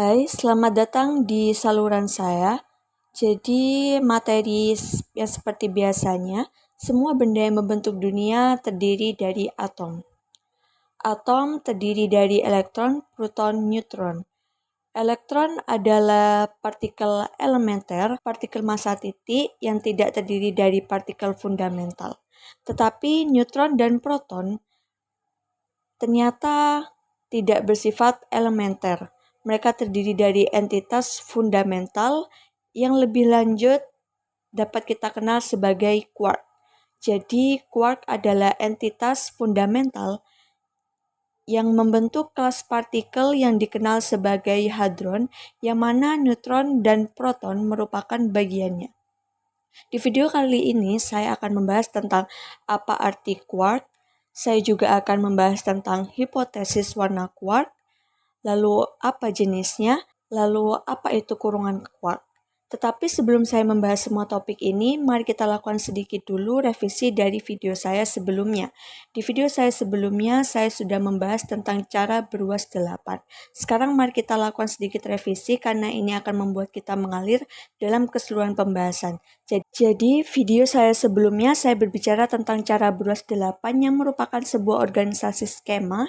Hai, selamat datang di saluran saya. Jadi, materi yang seperti biasanya, semua benda yang membentuk dunia terdiri dari atom. Atom terdiri dari elektron, proton, neutron. Elektron adalah partikel elementer, partikel massa titik yang tidak terdiri dari partikel fundamental. Tetapi neutron dan proton ternyata tidak bersifat elementer. Mereka terdiri dari entitas fundamental yang lebih lanjut dapat kita kenal sebagai quark. Jadi, quark adalah entitas fundamental yang membentuk kelas partikel yang dikenal sebagai hadron, yang mana neutron dan proton merupakan bagiannya. Di video kali ini, saya akan membahas tentang apa arti quark. Saya juga akan membahas tentang hipotesis warna quark, lalu apa jenisnya, lalu apa itu kurungan quark. Tetapi sebelum saya membahas semua topik ini, mari kita lakukan sedikit dulu revisi dari video saya sebelumnya. Di video saya sebelumnya, saya sudah membahas tentang cara beruas 8. Sekarang mari kita lakukan sedikit revisi karena ini akan membuat kita mengalir dalam keseluruhan pembahasan. Jadi video saya sebelumnya, saya berbicara tentang cara beruas 8 yang merupakan sebuah organisasi skema,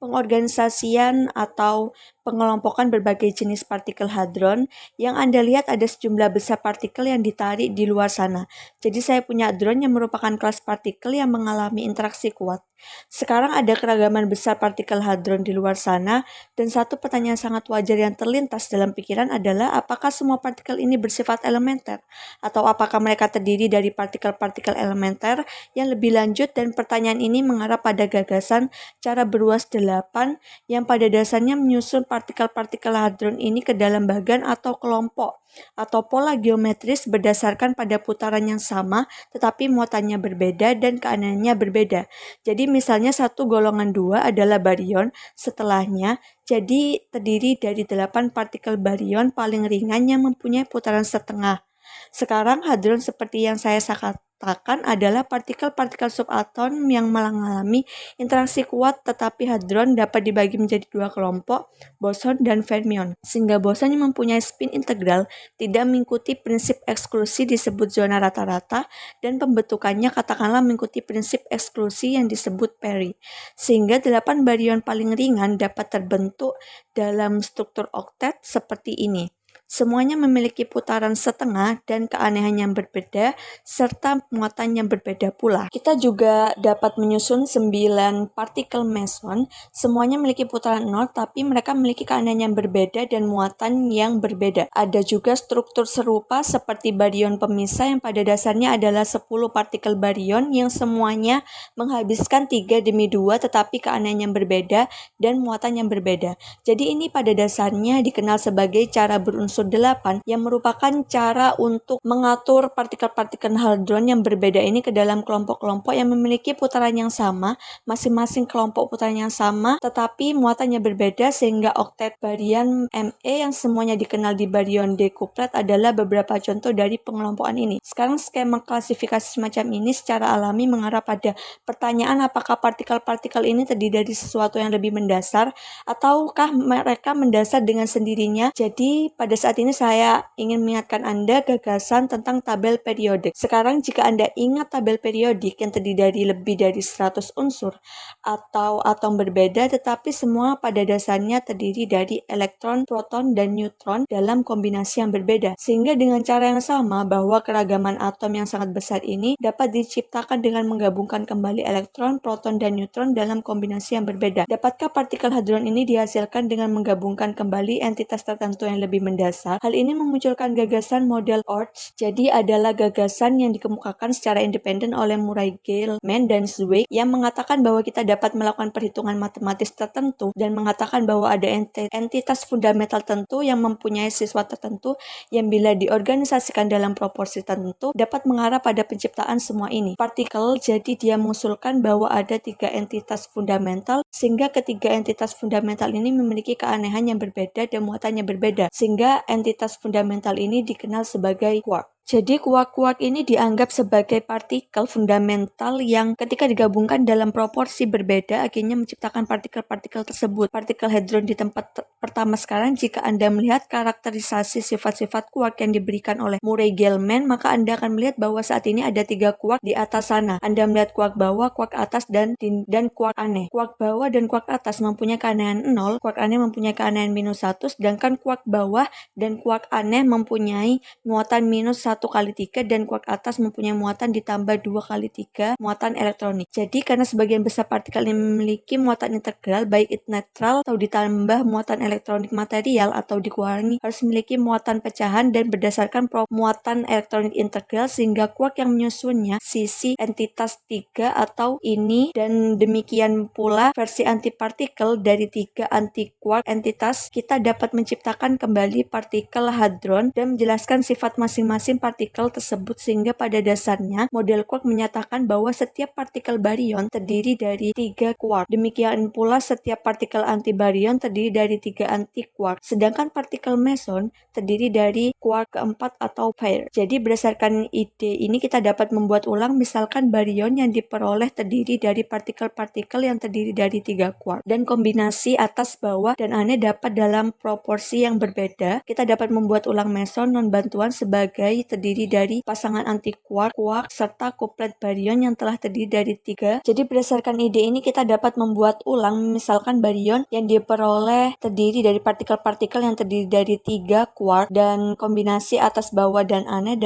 pengorganisasian atau pengelompokan berbagai jenis partikel hadron yang Anda lihat ada sejumlah besar partikel yang ditarik di luar sana. Jadi saya punya hadron yang merupakan kelas partikel yang mengalami interaksi kuat. Sekarang ada keragaman besar partikel hadron di luar sana, dan satu pertanyaan sangat wajar yang terlintas dalam pikiran adalah apakah semua partikel ini bersifat elementer? Atau apakah mereka terdiri dari partikel-partikel elementer yang lebih lanjut? Dan pertanyaan ini mengarah pada gagasan cara beruas 8 yang pada dasarnya menyusun partikel-partikel hadron ini ke dalam bagan atau kelompok atau pola geometris berdasarkan pada putaran yang sama tetapi muatannya berbeda dan keanehannya berbeda. Jadi misalnya satu golongan 2 adalah baryon, setelahnya jadi terdiri dari 8 partikel baryon paling ringan yang mempunyai putaran setengah. Sekarang hadron seperti yang saya katakan adalah partikel-partikel subatom yang mengalami interaksi kuat, tetapi hadron dapat dibagi menjadi dua kelompok, boson dan fermion. Sehingga boson yang mempunyai spin integral tidak mengikuti prinsip eksklusi disebut zona rata-rata, dan pembentukannya katakanlah mengikuti prinsip eksklusi yang disebut Perry. Sehingga 8 baryon paling ringan dapat terbentuk dalam struktur oktet seperti ini. Semuanya memiliki putaran setengah dan keanehan yang berbeda, serta muatan yang berbeda pula. Kita juga dapat menyusun 9 partikel meson, semuanya memiliki putaran 0, tapi mereka memiliki keanehan yang berbeda dan muatan yang berbeda. Ada juga struktur serupa seperti baryon pemisah yang pada dasarnya adalah 10 partikel baryon yang semuanya menghabiskan 3 demi 2, tetapi keanehan yang berbeda dan muatan yang berbeda. Jadi ini pada dasarnya dikenal sebagai cara berunsur 8 yang merupakan cara untuk mengatur partikel-partikel hadron yang berbeda ini ke dalam kelompok-kelompok yang memiliki putaran yang sama, masing-masing kelompok putaran yang sama tetapi muatannya berbeda, sehingga oktet baryon Me yang semuanya dikenal di baryon dekuplet adalah beberapa contoh dari pengelompokan ini. Sekarang skema klasifikasi semacam ini secara alami mengarah pada pertanyaan apakah partikel-partikel ini terdiri dari sesuatu yang lebih mendasar ataukah mereka mendasar dengan sendirinya. Jadi pada saat ini saya ingin mengingatkan Anda gagasan tentang tabel periodik. Sekarang jika Anda ingat tabel periodik yang terdiri dari lebih dari 100 unsur atau atom berbeda tetapi semua pada dasarnya terdiri dari elektron, proton, dan neutron dalam kombinasi yang berbeda. Sehingga dengan cara yang sama bahwa keragaman atom yang sangat besar ini dapat diciptakan dengan menggabungkan kembali elektron, proton, dan neutron dalam kombinasi yang berbeda. Dapatkah partikel hadron ini dihasilkan dengan menggabungkan kembali entitas tertentu yang lebih mendasar? Hal ini memunculkan gagasan model Orch. Jadi adalah gagasan yang dikemukakan secara independen oleh Murray Gell-Mann dan Zweig yang mengatakan bahwa kita dapat melakukan perhitungan matematis tertentu dan mengatakan bahwa ada entitas fundamental tertentu yang mempunyai siswa tertentu yang bila diorganisasikan dalam proporsi tertentu dapat mengarah pada penciptaan semua ini. Partikel, jadi dia mengusulkan bahwa ada 3 entitas fundamental sehingga ketiga entitas fundamental ini memiliki keanehan yang berbeda dan muatannya berbeda, sehingga entitas fundamental ini dikenal sebagai quark. Jadi kuark-kuark ini dianggap sebagai partikel fundamental yang ketika digabungkan dalam proporsi berbeda akhirnya menciptakan partikel-partikel tersebut. Partikel hadron di tempat pertama sekarang, jika Anda melihat karakterisasi sifat-sifat kuark yang diberikan oleh Murray Gell-Mann, maka Anda akan melihat bahwa saat ini ada 3 kuark di atas sana. Anda melihat kuark bawah, kuark atas, dan kuark aneh. Kuark bawah dan kuark atas mempunyai keanehan 0, kuark aneh mempunyai keanehan -1, sedangkan kuark bawah dan kuark aneh mempunyai muatan -1 kali 3 dan kuark atas mempunyai muatan ditambah 2 kali 3 muatan elektronik. Jadi karena sebagian besar partikel ini memiliki muatan integral baik itu netral atau ditambah muatan elektronik material atau dikurangi harus memiliki muatan pecahan dan berdasarkan muatan elektronik integral sehingga kuark yang menyusunnya sisi entitas 3 atau ini dan demikian pula versi antipartikel dari 3 anti-kuark entitas kita dapat menciptakan kembali partikel hadron dan menjelaskan sifat masing-masing partikel tersebut sehingga pada dasarnya model kuark menyatakan bahwa setiap partikel baryon terdiri dari 3 kuark. Demikian pula setiap partikel anti-baryon terdiri dari 3 anti-kuark. Sedangkan partikel meson terdiri dari kuark keempat atau pair. Jadi berdasarkan ide ini kita dapat membuat ulang misalkan baryon yang diperoleh terdiri dari partikel-partikel yang terdiri dari 3 kuark. Dan kombinasi atas, bawah, dan aneh dapat dalam proporsi yang berbeda. Kita dapat membuat ulang meson non-bantuan sebagai terdiri dari pasangan anti-kuark, kuark, serta kuplet baryon yang telah terdiri dari 3. Jadi berdasarkan ide ini kita dapat membuat ulang misalkan baryon yang diperoleh terdiri dari partikel-partikel yang terdiri dari 3 kuark dan kombinasi atas, bawah, dan aneh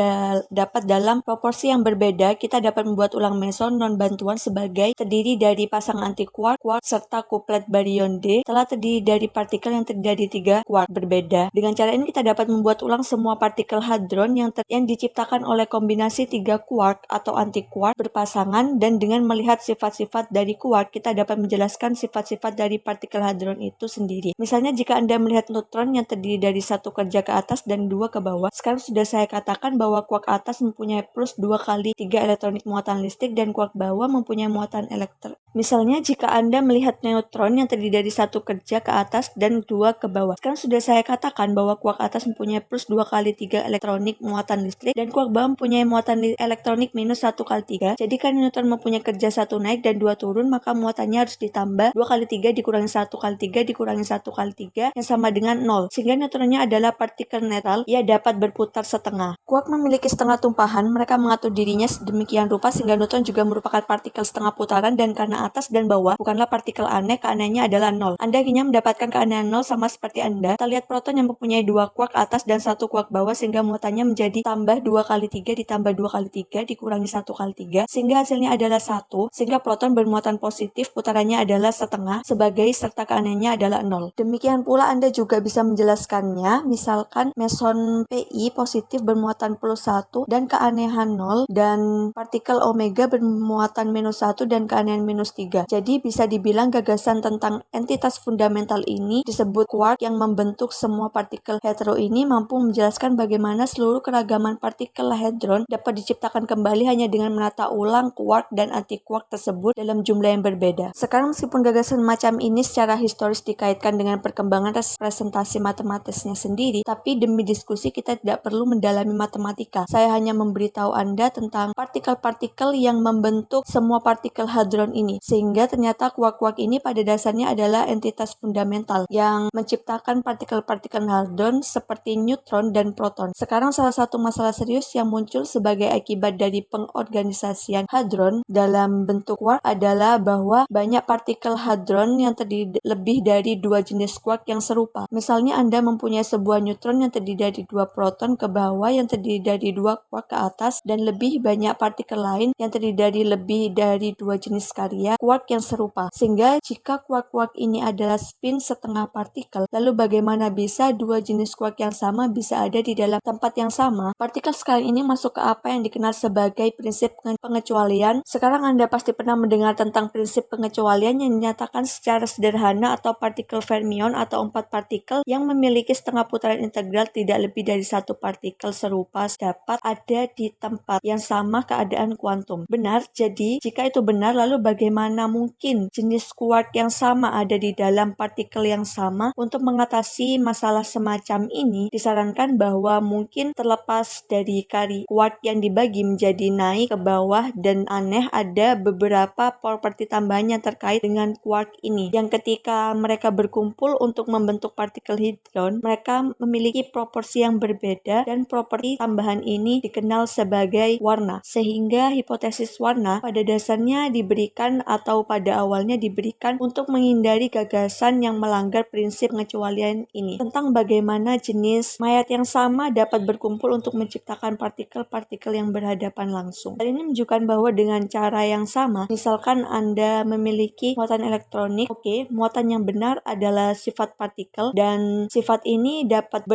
dapat dalam proporsi yang berbeda. Kita dapat membuat ulang meson non-bantuan sebagai terdiri dari pasangan anti-kuark, kuark, serta kuplet baryon D telah terdiri dari partikel yang terdiri dari 3 kuark berbeda. Dengan cara ini kita dapat membuat ulang semua partikel hadron yang diciptakan oleh kombinasi 3 kuark atau anti-kuark berpasangan, dan dengan melihat sifat-sifat dari kuark kita dapat menjelaskan sifat-sifat dari partikel hadron itu sendiri. Misalnya jika Anda melihat neutron yang terdiri dari 1 kerja ke atas dan 2 ke bawah, sekarang sudah saya katakan bahwa kuark atas mempunyai plus 2 kali 3 elektronik muatan listrik dan kuark bawah mempunyai muatan elektron. Misalnya jika Anda melihat neutron yang terdiri dari 1 kerja ke atas dan 2 ke bawah, sekarang sudah saya katakan bahwa kuark atas mempunyai plus 2 kali 3 elektronik muatan listrik dan kuark bawah mempunyai muatan elektronik minus 1 kali 3. Jadi karena neutron mempunyai kerja 1 naik dan 2 turun, maka muatannya harus ditambah 2 kali 3 dikurangi 1 kali 3 dikurangi 1 kali 3 yang sama dengan 0. Sehingga neutronnya adalah partikel netral, ia dapat berputar setengah. Kuark memiliki setengah tumpahan, mereka mengatur dirinya sedemikian rupa sehingga neutron juga merupakan partikel setengah putaran, dan karena atas dan bawah bukanlah partikel aneh, keanehannya adalah 0. Anda akhirnya mendapatkan keanehan 0 sama seperti Anda. Kita lihat proton yang mempunyai 2 kuark atas dan 1 kuark bawah sehingga muatannya menjadi tambah 2 kali 3 ditambah 2 kali 3 dikurangi 1 kali 3 sehingga hasilnya adalah 1, sehingga proton bermuatan positif putarannya adalah setengah sebagai serta keanehannya adalah 0. Demikian pula Anda juga bisa menjelaskannya, misalkan meson Pi positif bermuatan plus 1 dan keanehan 0 dan partikel omega bermuatan minus 1 dan keanehan minus 3. Jadi bisa dibilang gagasan tentang entitas fundamental ini disebut kuark yang membentuk semua partikel hetero ini mampu menjelaskan bagaimana seluruh keragaman partikel hadron dapat diciptakan kembali hanya dengan menata ulang kuark dan anti-kuark tersebut dalam jumlah yang berbeda. Sekarang meskipun gagasan macam ini secara historis dikaitkan dengan perkembangan representasi matematisnya sendiri, tapi demi diskusi kita tidak perlu mendalami matematika. Saya hanya memberitahu Anda tentang partikel-partikel yang membentuk semua partikel hadron ini, sehingga ternyata kuark-kuark ini pada dasarnya adalah entitas fundamental yang menciptakan partikel-partikel hadron seperti neutron dan proton. Sekarang salah satu masalah serius yang muncul sebagai akibat dari pengorganisasian hadron dalam bentuk kuark adalah bahwa banyak partikel hadron yang terdiri lebih dari 2 jenis kuark yang serupa. Misalnya Anda mempunyai sebuah neutron yang terdiri dari 2 proton ke bawah yang terdiri dari 2 kuark ke atas dan lebih banyak partikel lain yang terdiri dari lebih dari 2 jenis karya kuark yang serupa. Sehingga jika kuark-kuark ini adalah spin setengah partikel, lalu bagaimana bisa 2 jenis kuark yang sama bisa ada di dalam tempat yang sama? Partikel sekarang ini masuk ke apa yang dikenal sebagai prinsip pengecualian. Sekarang Anda pasti pernah mendengar tentang prinsip pengecualian yang dinyatakan secara sederhana atau partikel fermion atau 4 partikel yang memiliki setengah putaran integral tidak lebih dari 1 partikel serupa dapat ada di tempat yang sama keadaan kuantum. Benar, jadi jika itu benar lalu bagaimana bagaimana mungkin jenis quark yang sama ada di dalam partikel yang sama. Untuk mengatasi masalah semacam ini, disarankan bahwa mungkin terlepas dari quark yang dibagi menjadi naik ke bawah dan aneh, ada beberapa properti tambahan yang terkait dengan quark ini, yang ketika mereka berkumpul untuk membentuk partikel hadron, mereka memiliki proporsi yang berbeda, dan properti tambahan ini dikenal sebagai warna. Sehingga hipotesis warna pada dasarnya diberikan atau pada awalnya diberikan untuk menghindari gagasan yang melanggar prinsip pengecualian ini tentang bagaimana jenis mayat yang sama dapat berkumpul untuk menciptakan partikel-partikel yang berhadapan langsung. Hal ini menunjukkan bahwa dengan cara yang sama, misalkan Anda memiliki muatan elektronik, muatan yang benar adalah sifat partikel, dan sifat ini dapat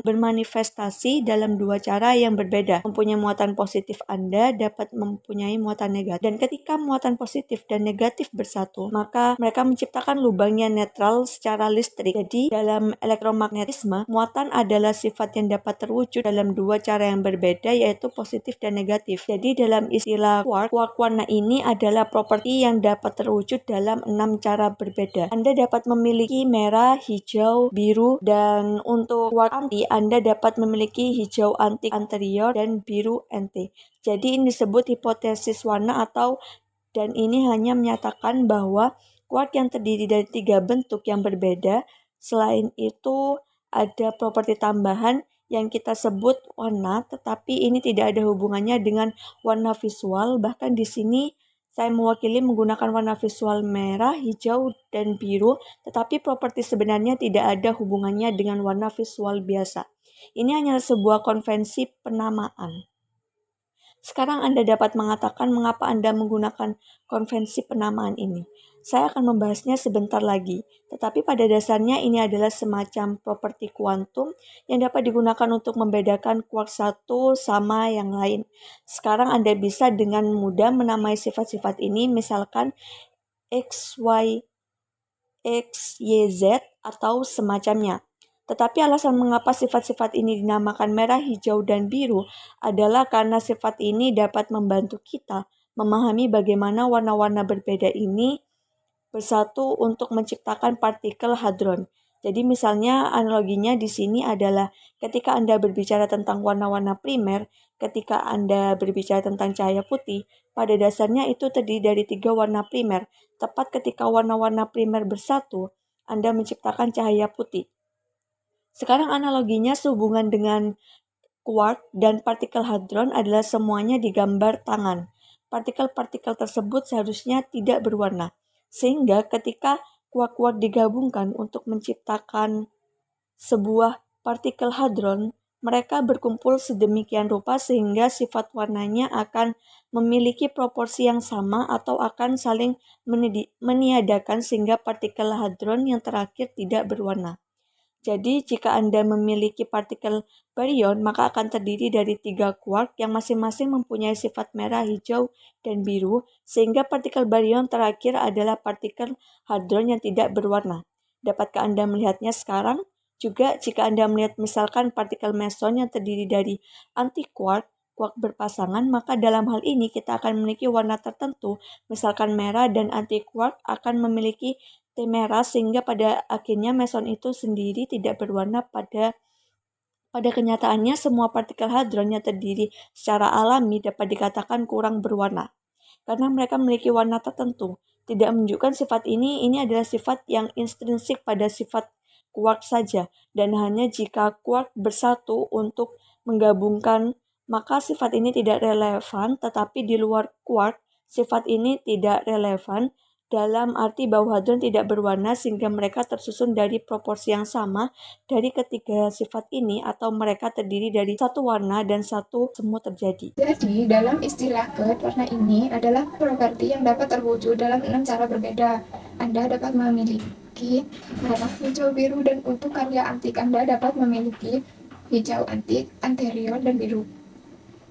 bermanifestasi dalam dua cara yang berbeda. Mempunyai muatan positif, Anda dapat mempunyai muatan negatif. Dan ketika muatan positif dan negatif bersatu, maka mereka menciptakan lubang yang netral secara listrik. Jadi, dalam elektromagnetisme, muatan adalah sifat yang dapat terwujud dalam dua cara yang berbeda, yaitu positif dan negatif. Jadi, dalam istilah quark warna ini adalah properti yang dapat terwujud dalam 6 cara berbeda. Anda dapat memiliki merah, hijau, biru, dan untuk quark anti, Anda dapat memiliki hijau anti anterior dan biru anti. Jadi ini disebut hipotesis warna dan ini hanya menyatakan bahwa quark yang terdiri dari 3 bentuk yang berbeda. Selain itu ada properti tambahan yang kita sebut warna, tetapi ini tidak ada hubungannya dengan warna visual. Bahkan di sini saya mewakili menggunakan warna visual merah, hijau, dan biru, tetapi properti sebenarnya tidak ada hubungannya dengan warna visual biasa. Ini hanya sebuah konvensi penamaan. Sekarang Anda dapat mengatakan mengapa Anda menggunakan konvensi penamaan ini. Saya akan membahasnya sebentar lagi, tetapi pada dasarnya ini adalah semacam properti kuantum yang dapat digunakan untuk membedakan quark satu sama yang lain. Sekarang Anda bisa dengan mudah menamai sifat-sifat ini, misalkan X, Y, X, Y, Z, atau semacamnya. Tetapi alasan mengapa sifat-sifat ini dinamakan merah, hijau, dan biru adalah karena sifat ini dapat membantu kita memahami bagaimana warna-warna berbeda ini bersatu untuk menciptakan partikel hadron. Jadi misalnya analoginya di sini adalah ketika Anda berbicara tentang warna-warna primer, ketika Anda berbicara tentang cahaya putih, pada dasarnya itu terdiri dari 3 warna primer. Tepat ketika warna-warna primer bersatu, Anda menciptakan cahaya putih. Sekarang analoginya sehubungan dengan quark dan partikel hadron adalah semuanya digambar tangan. Partikel-partikel tersebut seharusnya tidak berwarna. Sehingga ketika quark-quark digabungkan untuk menciptakan sebuah partikel hadron, mereka berkumpul sedemikian rupa sehingga sifat warnanya akan memiliki proporsi yang sama atau akan saling meniadakan sehingga partikel hadron yang terakhir tidak berwarna. Jadi, jika Anda memiliki partikel baryon, maka akan terdiri dari 3 quark yang masing-masing mempunyai sifat merah, hijau, dan biru, sehingga partikel baryon terakhir adalah partikel hadron yang tidak berwarna. Dapatkah Anda melihatnya sekarang? Juga, jika Anda melihat misalkan partikel meson yang terdiri dari anti-quark, quark berpasangan, maka dalam hal ini kita akan memiliki warna tertentu, misalkan merah, dan anti-quark akan memiliki merah, sehingga pada akhirnya meson itu sendiri tidak berwarna. Pada kenyataannya, semua partikel hadron yang terdiri secara alami dapat dikatakan kurang berwarna karena mereka memiliki warna tertentu. Tidak menunjukkan sifat ini adalah sifat yang intrinsik pada sifat quark saja, dan hanya jika quark bersatu untuk menggabungkan, maka sifat ini tidak relevan. Tetapi di luar quark, sifat ini tidak relevan dalam arti bahwa hadron tidak berwarna sehingga mereka tersusun dari proporsi yang sama dari ketiga sifat ini, atau mereka terdiri dari satu warna dan satu semua terjadi. Jadi, dalam istilah GERD, warna ini adalah properti yang dapat terwujud dalam 6 cara berbeda. Anda dapat memiliki merah, hijau, biru, dan untuk karya antik Anda dapat memiliki hijau antik, anterior, dan biru.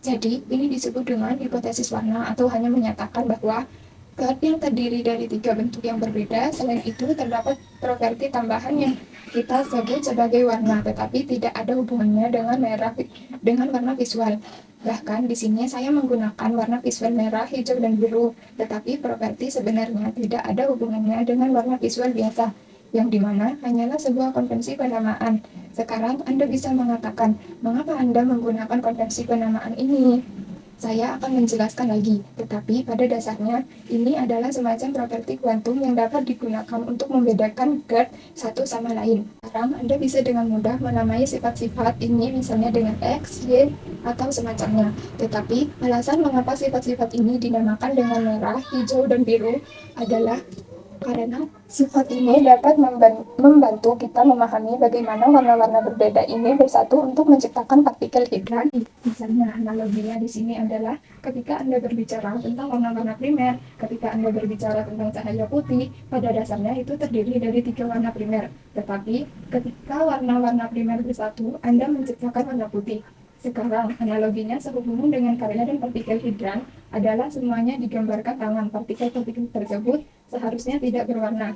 Jadi, ini disebut dengan hipotesis warna atau hanya menyatakan bahwa GERD yang terdiri dari 3 bentuk yang berbeda. Selain itu, terdapat properti tambahan yang kita sebut sebagai warna, tetapi tidak ada hubungannya dengan warna visual. Bahkan di sini saya menggunakan warna visual merah, hijau, dan biru, tetapi properti sebenarnya tidak ada hubungannya dengan warna visual biasa, yang dimana hanyalah sebuah konvensi penamaan. Sekarang Anda bisa mengatakan, mengapa Anda menggunakan konvensi penamaan ini? Saya akan menjelaskan lagi, tetapi pada dasarnya ini adalah semacam properti kuantum yang dapat digunakan untuk membedakan GERD satu sama lain. Sekarang Anda bisa dengan mudah menamai sifat-sifat ini misalnya dengan X, Y, atau semacamnya. Tetapi alasan mengapa sifat-sifat ini dinamakan dengan merah, hijau, dan biru adalah karena sifat ini dapat membantu kita memahami bagaimana warna-warna berbeda ini bersatu untuk menciptakan partikel hidran. Misalnya, analoginya di sini adalah ketika Anda berbicara tentang warna-warna primer, ketika Anda berbicara tentang cahaya putih, pada dasarnya itu terdiri dari 3 warna primer. Tetapi ketika warna-warna primer bersatu, Anda menciptakan warna putih. Sekarang, analoginya sehubungan dengan karya dan partikel hidran adalah semuanya digambarkan tangan. Partikel-partikel tersebut seharusnya tidak berwarna.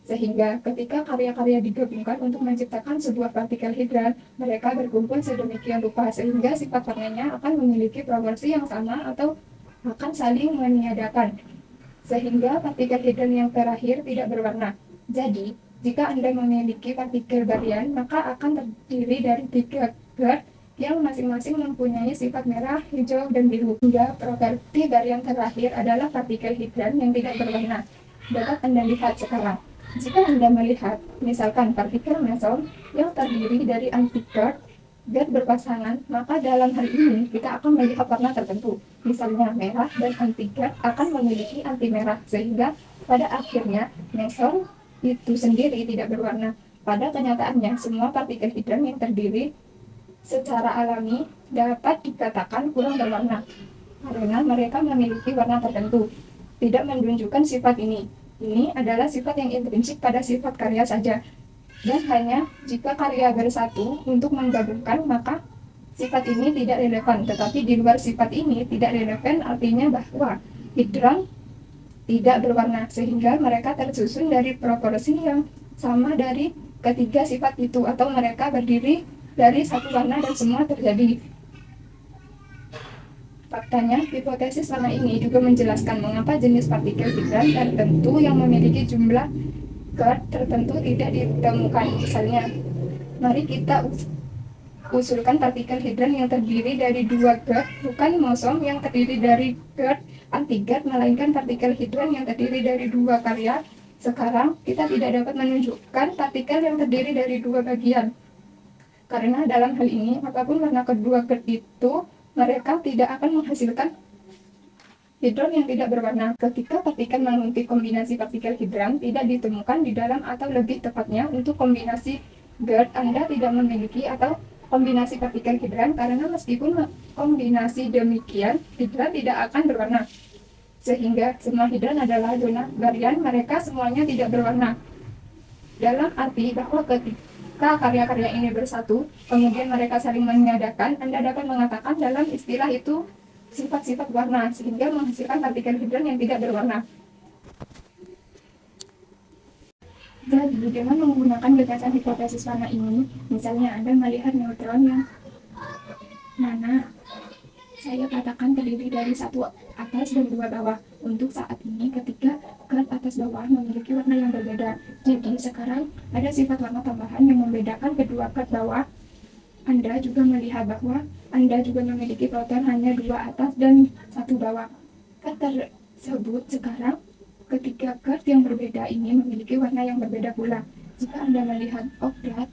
Sehingga ketika karya-karya digabungkan untuk menciptakan sebuah partikel hidran, mereka berkumpul sedemikian rupa sehingga sifat warnanya akan memiliki proporsi yang sama atau akan saling meniadakan. Sehingga partikel hidran yang terakhir tidak berwarna. Jadi, jika Anda memiliki partikel barian, maka akan terdiri dari 3 guard yang masing-masing mempunyai sifat merah, hijau, dan biru. Hingga properti barian terakhir adalah partikel hidran yang tidak berwarna. Dapat Anda lihat sekarang. Jika Anda melihat, misalkan partikel meson yang terdiri dari anti-guard berpasangan, maka dalam hal ini kita akan melihat warna tertentu. Misalnya merah dan anti-guard akan memiliki anti merah, sehingga pada akhirnya meson itu sendiri tidak berwarna. Pada kenyataannya, semua partikel hidran yang terdiri secara alami dapat dikatakan kurang berwarna karena mereka memiliki warna tertentu, tidak menunjukkan sifat ini. Ini adalah sifat yang intrinsik pada sifat karya saja, dan hanya jika karya bersatu untuk menggabungkan maka sifat ini tidak relevan. Tetapi di luar sifat ini tidak relevan artinya bahwa hidran tidak berwarna, sehingga mereka tersusun dari proporsi yang sama dari ketiga sifat itu, atau mereka berdiri dari satu warna dan semua terjadi. Faktanya, hipotesis warna ini juga menjelaskan mengapa jenis partikel hidran tertentu yang memiliki jumlah guard tertentu tidak ditemukan. Misalnya, mari kita usulkan partikel hidran yang terdiri dari 2 guard, bukan mosom yang terdiri dari guard anti-guard, melainkan partikel hidran yang terdiri dari 2 karya. Sekarang, kita tidak dapat menunjukkan partikel yang terdiri dari 2 bagian. Karena dalam hal ini, apapun warna kedua guard itu, mereka tidak akan menghasilkan hidran yang tidak berwarna. Ketika partikel mengikuti kombinasi partikel hidran tidak ditemukan di dalam, atau lebih tepatnya untuk kombinasi guard Anda tidak memiliki atau kombinasi partikel hidran, karena meskipun kombinasi demikian, hidran tidak akan berwarna. Sehingga semua hidran adalah zona barian, mereka semuanya tidak berwarna. Dalam arti bahwa ketika karya-karya ini bersatu, kemudian mereka saling meniadakan, Anda dapat mengatakan dalam istilah itu sifat-sifat warna, sehingga menghasilkan partikel hidran yang tidak berwarna. Jadi, dengan menggunakan gagasan hipotesis warna ini, misalnya Anda melihat neutron yang mana saya katakan terdiri dari 1 atas dan 2 bawah. Untuk saat ini, ketika guard atas bawah memiliki warna yang berbeda. Jadi, sekarang ada sifat warna tambahan yang membedakan kedua guard bawah. Anda juga melihat bahwa Anda juga memiliki proton hanya 2 atas dan 1 bawah. Guard tersebut sekarang ketiga guard yang berbeda ini memiliki warna yang berbeda pula. Jika Anda melihat oklat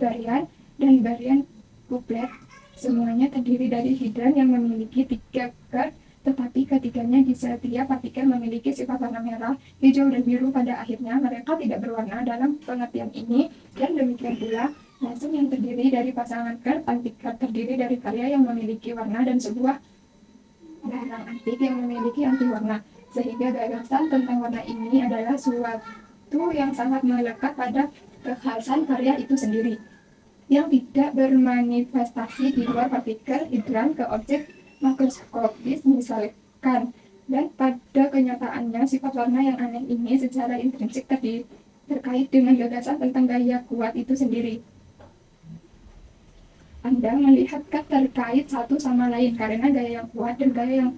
barian dan barian kuplet, semuanya terdiri dari hidran yang memiliki 3 guard, tetapi ketiganya di setiap partikel memiliki sifat warna merah, hijau, dan biru. Pada akhirnya mereka tidak berwarna dalam pengertian ini, dan demikian pula langsung yang terdiri dari pasangan guard anti-guard terdiri dari karya yang memiliki warna dan sebuah barang antik yang memiliki anti warna. Sehingga gagasan tentang warna ini adalah suatu yang sangat melekat pada kekhasan karya itu sendiri, yang tidak bermanifestasi di luar partikel hidran ke objek makroskopis misalkan. Dan pada kenyataannya, sifat warna yang aneh ini secara intrinsik terkait dengan gagasan tentang gaya kuat itu sendiri. Anda melihat terkait satu sama lain karena gaya yang kuat dan gaya yang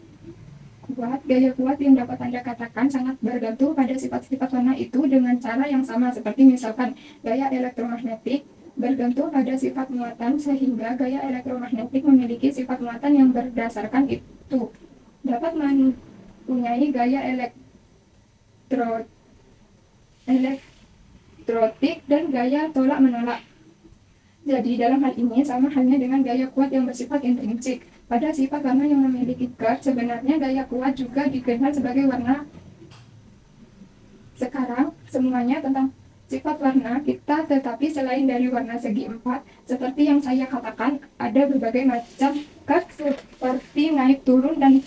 kuat. Gaya kuat yang dapat Anda katakan sangat bergantung pada sifat-sifat warna itu dengan cara yang sama, seperti misalkan gaya elektromagnetik bergantung pada sifat muatan, sehingga gaya elektromagnetik memiliki sifat muatan yang berdasarkan itu. Dapat mempunyai gaya elektrotik dan gaya tolak-menolak. Jadi dalam hal ini sama halnya dengan gaya kuat yang bersifat intrinsik. Pada sifat warna yang memiliki ket, sebenarnya gaya kuat juga dikenal sebagai warna. Sekarang semuanya tentang sifat warna kita, tetapi selain dari warna segi empat, seperti yang saya katakan, ada berbagai macam ket seperti naik turun dan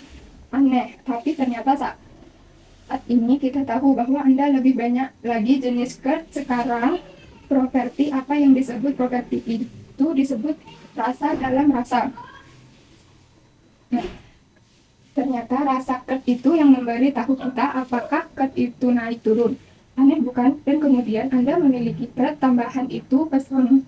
aneh. Tapi ternyata saat ini kita tahu bahwa Anda lebih banyak lagi jenis ket sekarang. Properti apa yang disebut properti itu disebut rasa dalam rasa. Nah, ternyata rasa ket itu yang memberi tahu kita apakah ket itu naik turun. Aneh bukan? Dan kemudian Anda memiliki ket tambahan itu pesona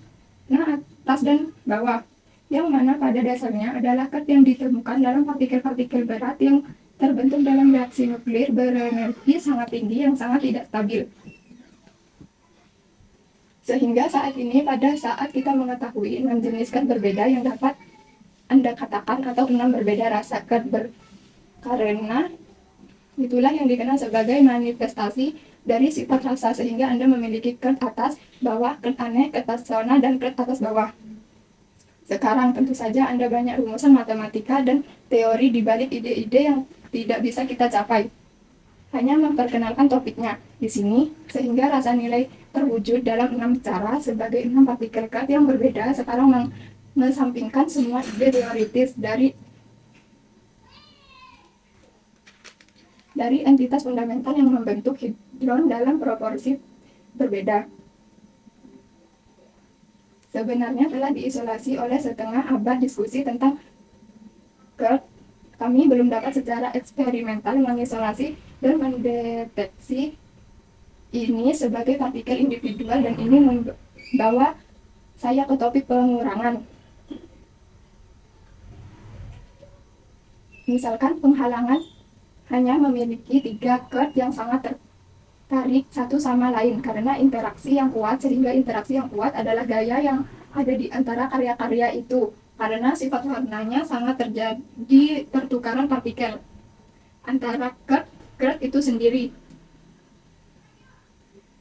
atas dan bawah, yang mana pada dasarnya adalah ket yang ditemukan dalam partikel-partikel berat yang terbentuk dalam reaksi nuklir berenergi sangat tinggi yang sangat tidak stabil. Sehingga saat ini, pada saat kita mengetahui 6 jenis ket berbeda yang dapat Anda katakan atau 6 berbeda rasa ket karena itulah yang dikenal sebagai manifestasi dari sifat rasa, sehingga Anda memiliki ket atas bawah, ket aneh, ket pesona, dan ket atas bawah. Sekarang tentu saja Anda banyak rumusan matematika dan teori di balik ide-ide yang tidak bisa kita capai. Hanya memperkenalkan topiknya di sini, sehingga rasa nilai terwujud dalam 6 cara sebagai 6 partikel ket yang berbeda. Sekarang mengesampingkan semua ide teoritis dari entitas fundamental yang membentuk hadron dalam proporsi berbeda. Sebenarnya telah diisolasi oleh setengah abad diskusi tentang ket. Kami belum dapat secara eksperimental mengisolasi dan mendeteksi ini sebagai partikel individual, dan ini membawa saya ke topik pengurangan. Misalkan penghalangan hanya memiliki 3 ket yang sangat tertarik satu sama lain karena interaksi yang kuat, sehingga interaksi yang kuat adalah gaya yang ada di antara karya-karya itu. Karena sifat warnanya sangat terjadi pertukaran partikel antara ket itu sendiri.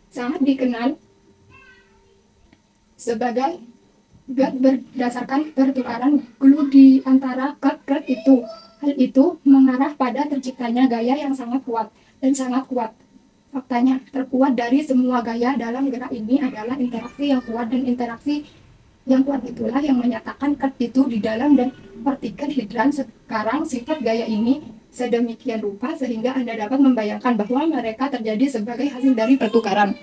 Sangat dikenal sebagai ket berdasarkan pertukaran glue di antara ket itu. Hal itu mengarah pada terciptanya gaya yang sangat kuat dan sangat kuat. Faktanya, terkuat dari semua gaya dalam gerak ini adalah interaksi yang kuat, dan interaksi yang kuat itulah yang menyatakan ket itu di dalam dan partikel hidran. Sekarang sifat gaya ini sedemikian rupa sehingga Anda dapat membayangkan bahwa mereka terjadi sebagai hasil dari pertukaran.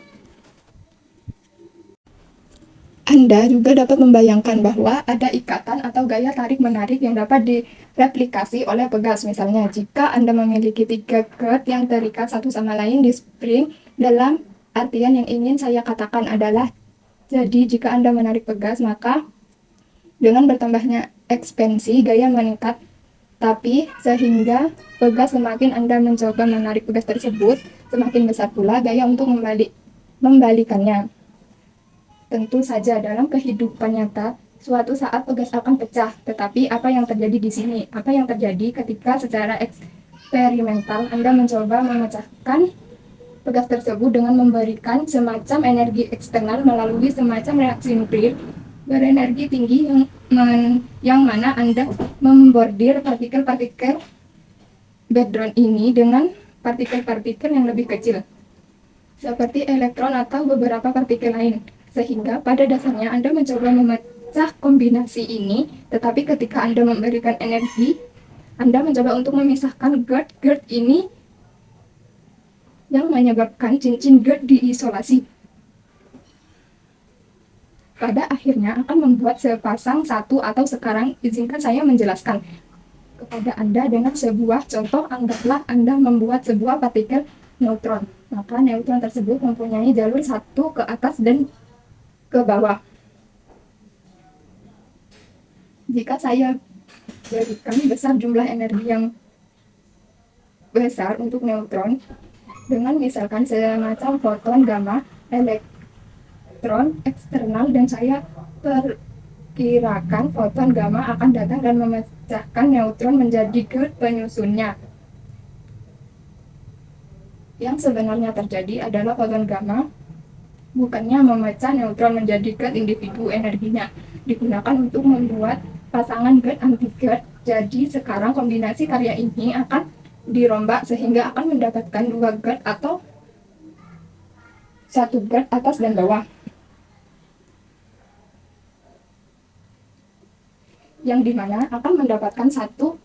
Anda juga dapat membayangkan bahwa ada ikatan atau gaya tarik-menarik yang dapat direplikasi oleh pegas. Misalnya, jika Anda memiliki 3 ket yang terikat satu sama lain di spring, dalam artian yang ingin saya katakan adalah, jadi jika Anda menarik pegas, maka dengan bertambahnya ekspansi, gaya meningkat. Tapi sehingga pegas semakin Anda mencoba menarik pegas tersebut, semakin besar pula gaya untuk membalikannya. Tentu saja dalam kehidupan nyata, suatu saat pegas akan pecah. Tetapi apa yang terjadi di sini? Apa yang terjadi ketika secara eksperimental Anda mencoba memecahkan pegas tersebut dengan memberikan semacam energi eksternal melalui semacam reaksi nuklir berenergi tinggi yang mana Anda membordir partikel-partikel hadron ini dengan partikel-partikel yang lebih kecil, seperti elektron atau beberapa partikel lain. Sehingga pada dasarnya Anda mencoba memecah kombinasi ini, tetapi ketika Anda memberikan energi, Anda mencoba untuk memisahkan ket ini yang menyebabkan cincin ket diisolasi. Pada akhirnya akan membuat sepasang satu, atau sekarang izinkan saya menjelaskan kepada Anda dengan sebuah contoh. Anggaplah Anda membuat sebuah partikel neutron. Maka neutron tersebut mempunyai jalur satu ke atas dan ke bawah. Jika saya berikan besar jumlah energi yang besar untuk neutron, dengan misalkan semacam foton, gamma, elektron eksternal, dan saya perkirakan foton gamma akan datang dan memecahkan neutron menjadi GERD penyusunnya. Yang sebenarnya terjadi adalah foton gamma bukannya memecah neutron menjadi GERD individu, energinya digunakan untuk membuat pasangan GERD anti-GERD. Jadi sekarang kombinasi karya ini akan dirombak sehingga akan mendapatkan dua GERD atau satu GERD atas dan bawah, yang dimana akan mendapatkan satu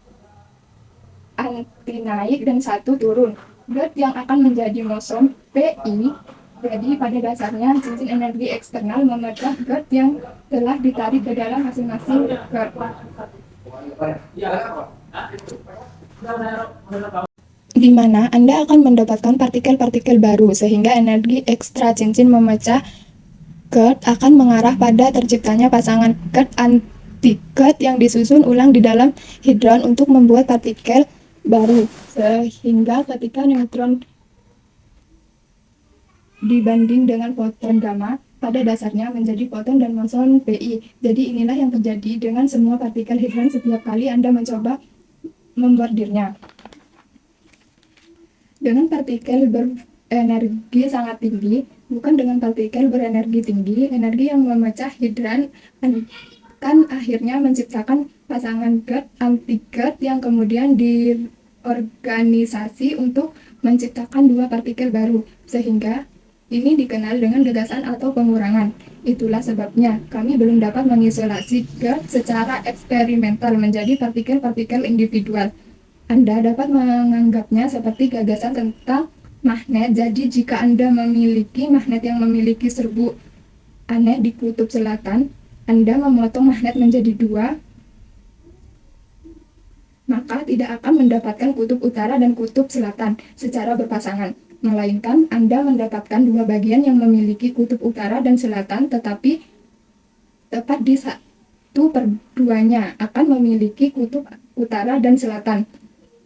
anti naik dan satu turun. GERD yang akan menjadi moson PI. Jadi pada dasarnya cincin energi eksternal memecah GERD yang telah ditarik ke dalam masing-masing GERD, di mana Anda akan mendapatkan partikel-partikel baru, sehingga energi ekstra cincin memecah GERD akan mengarah pada terciptanya pasangan GERD anti-GERD yang disusun ulang di dalam hidron untuk membuat partikel baru, sehingga ketika neutron dibanding dengan foton gamma, pada dasarnya menjadi foton dan moson Pi. Jadi inilah yang terjadi dengan semua partikel hidron setiap kali Anda mencoba membordirnya. Dengan partikel berenergi sangat tinggi, bukan dengan partikel berenergi tinggi, energi yang memecah hidran akan akhirnya menciptakan pasangan GERD anti-GERD yang kemudian diorganisasi untuk menciptakan dua partikel baru, sehingga ini dikenal dengan gagasan atau pengurangan. Itulah sebabnya kami belum dapat mengisolasi GERD secara eksperimental menjadi partikel-partikel individual. Anda dapat menganggapnya seperti gagasan tentang magnet. Jadi jika Anda memiliki magnet yang memiliki serbu aneh di kutub selatan, Anda memotong magnet menjadi dua, maka tidak akan mendapatkan kutub utara dan kutub selatan secara berpasangan, melainkan Anda mendapatkan dua bagian yang memiliki kutub utara dan selatan, tetapi tepat di 1/2-nya akan memiliki kutub utara dan selatan.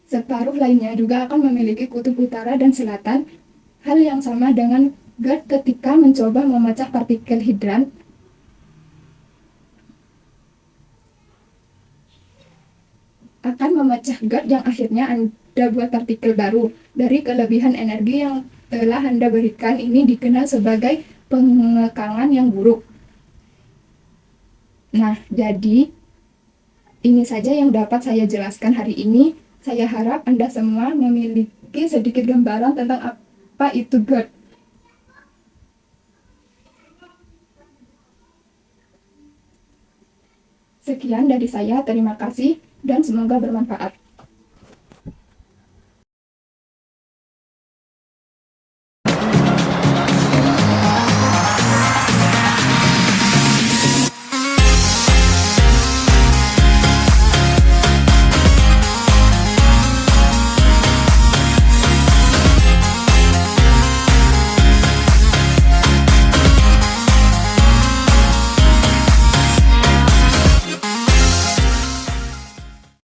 Separuh lainnya juga akan memiliki kutub utara dan selatan. Hal yang sama dengan GERD ketika mencoba memecah partikel hidran. Akan memecah GERD yang akhirnya Anda buat partikel baru. Dari kelebihan energi yang telah Anda berikan ini dikenal sebagai pengekangan yang buruk. Nah, jadi ini saja yang dapat saya jelaskan hari ini. Saya harap Anda semua memiliki sedikit gambaran tentang apa itu GERD. Sekian dari saya, terima kasih dan semoga bermanfaat.